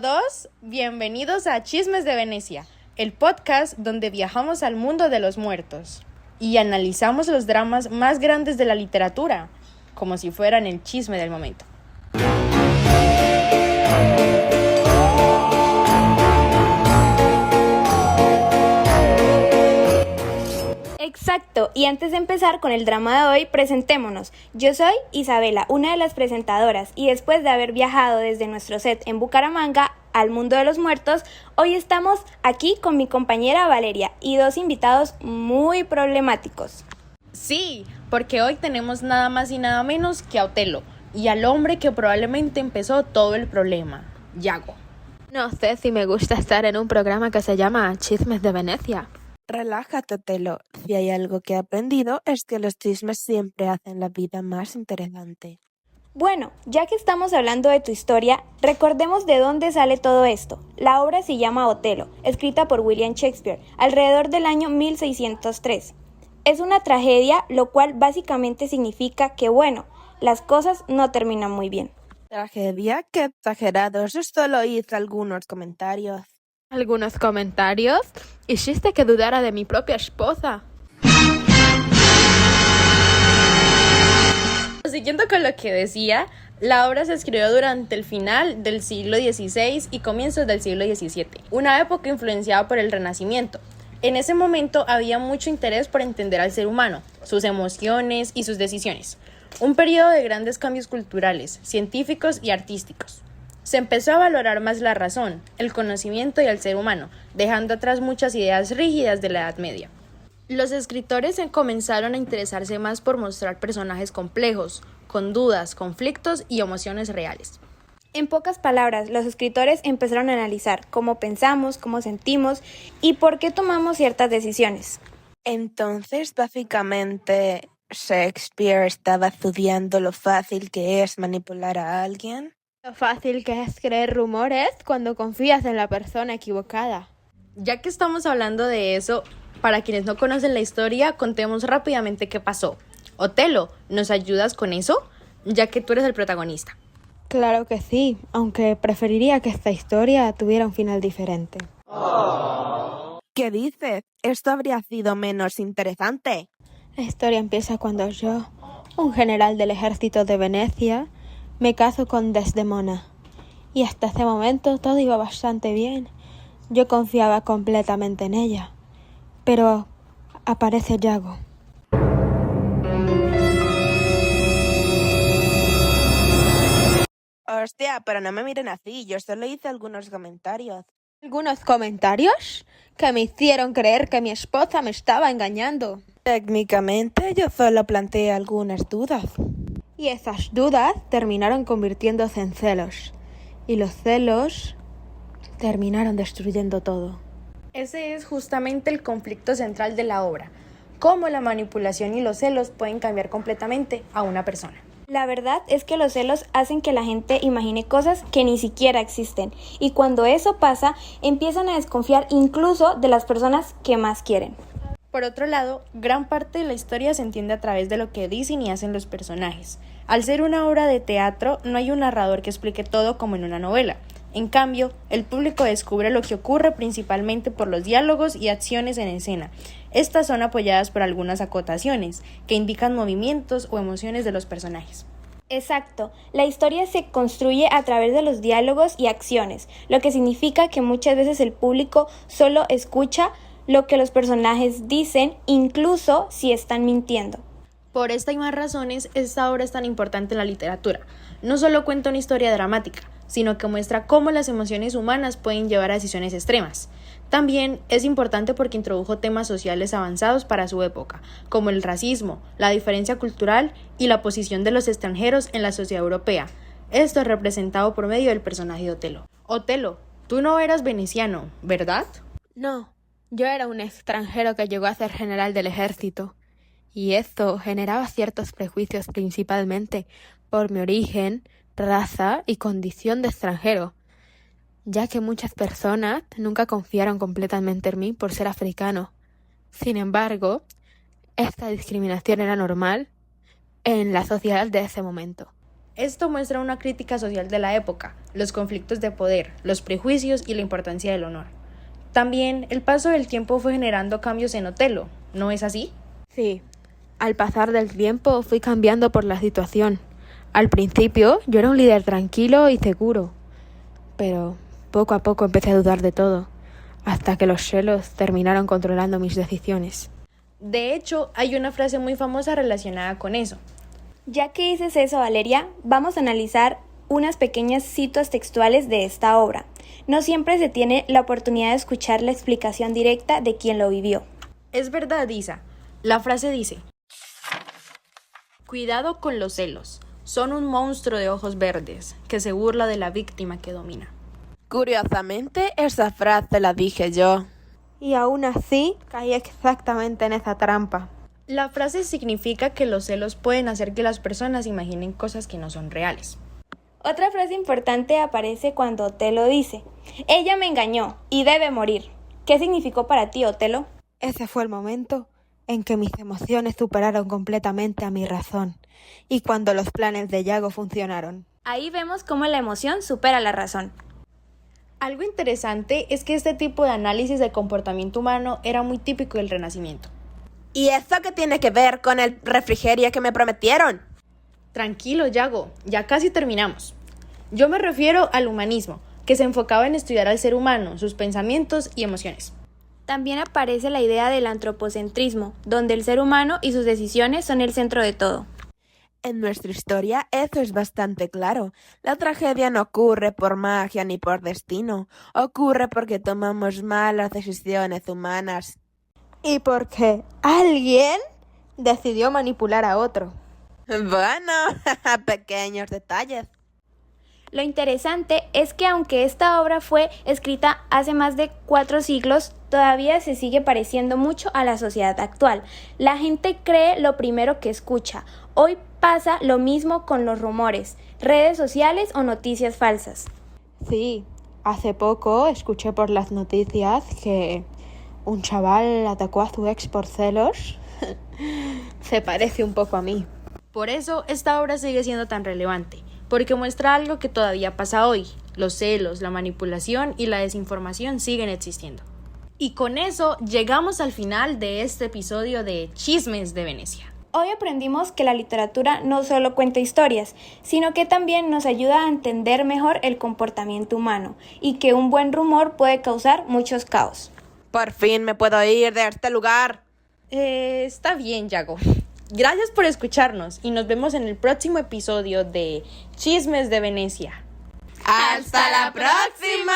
todos, bienvenidos a Chismes de Venecia, el podcast donde viajamos al mundo de los muertos y analizamos los dramas más grandes de la literatura, como si fueran el chisme del momento. Exacto, y antes de empezar con el drama de hoy, presentémonos. Yo soy Isabela, una de las presentadoras, y después de haber viajado desde nuestro set en Bucaramanga al mundo de los muertos, hoy estamos aquí con mi compañera Valeria y dos invitados muy problemáticos. Sí, porque hoy tenemos nada más y nada menos que a Otelo y al hombre que probablemente empezó todo el problema, Yago. No sé si me gusta estar en un programa que se llama Chismes de Venecia. Relájate, Otelo. Si hay algo que he aprendido es que los chismes siempre hacen la vida más interesante. Bueno, ya que estamos hablando de tu historia, recordemos de dónde sale todo esto. La obra se llama Otelo, escrita por William Shakespeare, alrededor del año 1603. Es una tragedia, lo cual básicamente significa que, bueno, las cosas no terminan muy bien. Tragedia, qué exagerados. Yo solo hice algunos comentarios. ¿Algunos comentarios? Hiciste que dudara de mi propia esposa. Siguiendo con lo que decía, la obra se escribió durante el final del siglo XVI y comienzos del siglo XVII, una época influenciada por el Renacimiento. En ese momento había mucho interés por entender al ser humano, sus emociones y sus decisiones. Un periodo de grandes cambios culturales, científicos y artísticos. Se empezó a valorar más la razón, el conocimiento y el ser humano, dejando atrás muchas ideas rígidas de la Edad Media. Los escritores comenzaron a interesarse más por mostrar personajes complejos, con dudas, conflictos y emociones reales. En pocas palabras, los escritores empezaron a analizar cómo pensamos, cómo sentimos y por qué tomamos ciertas decisiones. Entonces, básicamente, Shakespeare estaba estudiando lo fácil que es manipular a alguien. Lo fácil que es creer rumores cuando confías en la persona equivocada. Ya que estamos hablando de eso, para quienes no conocen la historia, contemos rápidamente qué pasó. Otelo, ¿nos ayudas con eso? Ya que tú eres el protagonista. Claro que sí, aunque preferiría que esta historia tuviera un final diferente. ¿Qué dices? Esto habría sido menos interesante. La historia empieza cuando yo, un general del ejército de Venecia, me caso con Desdemona. Y hasta ese momento todo iba bastante bien. Yo confiaba completamente en ella. Pero aparece Yago. Hostia, pero no me miren así, yo solo hice algunos comentarios. ¿Algunos comentarios? Que me hicieron creer que mi esposa me estaba engañando. Técnicamente yo solo planteé algunas dudas. Y esas dudas terminaron convirtiéndose en celos. Y los celos terminaron destruyendo todo. Ese es justamente el conflicto central de la obra. Cómo la manipulación y los celos pueden cambiar completamente a una persona. La verdad es que los celos hacen que la gente imagine cosas que ni siquiera existen. Y cuando eso pasa, empiezan a desconfiar incluso de las personas que más quieren. Por otro lado, gran parte de la historia se entiende a través de lo que dicen y hacen los personajes. Al ser una obra de teatro, no hay un narrador que explique todo como en una novela. En cambio, el público descubre lo que ocurre principalmente por los diálogos y acciones en escena. Estas son apoyadas por algunas acotaciones, que indican movimientos o emociones de los personajes. Exacto, la historia se construye a través de los diálogos y acciones, lo que significa que muchas veces el público solo escucha lo que los personajes dicen, incluso si están mintiendo. Por esta y más razones, esta obra es tan importante en la literatura. No solo cuenta una historia dramática, sino que muestra cómo las emociones humanas pueden llevar a decisiones extremas. También es importante porque introdujo temas sociales avanzados para su época, como el racismo, la diferencia cultural y la posición de los extranjeros en la sociedad europea. Esto es representado por medio del personaje de Otelo. Otelo, tú no eras veneciano, ¿verdad? No, yo era un extranjero que llegó a ser general del ejército. Y esto generaba ciertos prejuicios principalmente por mi origen, raza y condición de extranjero, ya que muchas personas nunca confiaron completamente en mí por ser africano. Sin embargo, esta discriminación era normal en la sociedad de ese momento. Esto muestra una crítica social de la época, los conflictos de poder, los prejuicios y la importancia del honor. También el paso del tiempo fue generando cambios en Otelo, ¿no es así? Sí, al pasar del tiempo fui cambiando por la situación. Al principio yo era un líder tranquilo y seguro, pero poco a poco empecé a dudar de todo, hasta que los celos terminaron controlando mis decisiones. De hecho, hay una frase muy famosa relacionada con eso. Ya que dices eso, Valeria, vamos a analizar unas pequeñas citas textuales de esta obra. No siempre se tiene la oportunidad de escuchar la explicación directa de quien lo vivió. Es verdad, Isa. La frase dice: cuidado con los celos. Son un monstruo de ojos verdes que se burla de la víctima que domina. Curiosamente, esa frase la dije yo. Y aún así caí exactamente en esa trampa. La frase significa que los celos pueden hacer que las personas imaginen cosas que no son reales. Otra frase importante aparece cuando Otelo dice: ella me engañó y debe morir. ¿Qué significó para ti, Otelo? Ese fue el momento en que mis emociones superaron completamente a mi razón y cuando los planes de Yago funcionaron. Ahí vemos cómo la emoción supera la razón. Algo interesante es que este tipo de análisis de comportamiento humano era muy típico del Renacimiento. ¿Y eso qué tiene que ver con el refrigerio que me prometieron? Tranquilo, Yago, ya casi terminamos. Yo me refiero al humanismo, que se enfocaba en estudiar al ser humano, sus pensamientos y emociones. También aparece la idea del antropocentrismo, donde el ser humano y sus decisiones son el centro de todo. En nuestra historia eso es bastante claro. La tragedia no ocurre por magia ni por destino. Ocurre porque tomamos malas decisiones humanas. Y porque alguien decidió manipular a otro. Bueno, pequeños detalles. Lo interesante es que aunque esta obra fue escrita hace más de 4 siglos, todavía se sigue pareciendo mucho a la sociedad actual. La gente cree lo primero que escucha. Hoy pasa lo mismo con los rumores, redes sociales o noticias falsas. Sí, hace poco escuché por las noticias que un chaval atacó a su ex por celos. Se parece un poco a mí. Por eso esta obra sigue siendo tan relevante, porque muestra algo que todavía pasa hoy. Los celos, la manipulación y la desinformación siguen existiendo. Y con eso llegamos al final de este episodio de Chismes de Venecia. Hoy aprendimos que la literatura no solo cuenta historias, sino que también nos ayuda a entender mejor el comportamiento humano y que un buen rumor puede causar muchos caos. Por fin me puedo ir de este lugar. Está bien, Yago. Gracias por escucharnos y nos vemos en el próximo episodio de Chismes de Venecia. ¡Hasta la próxima!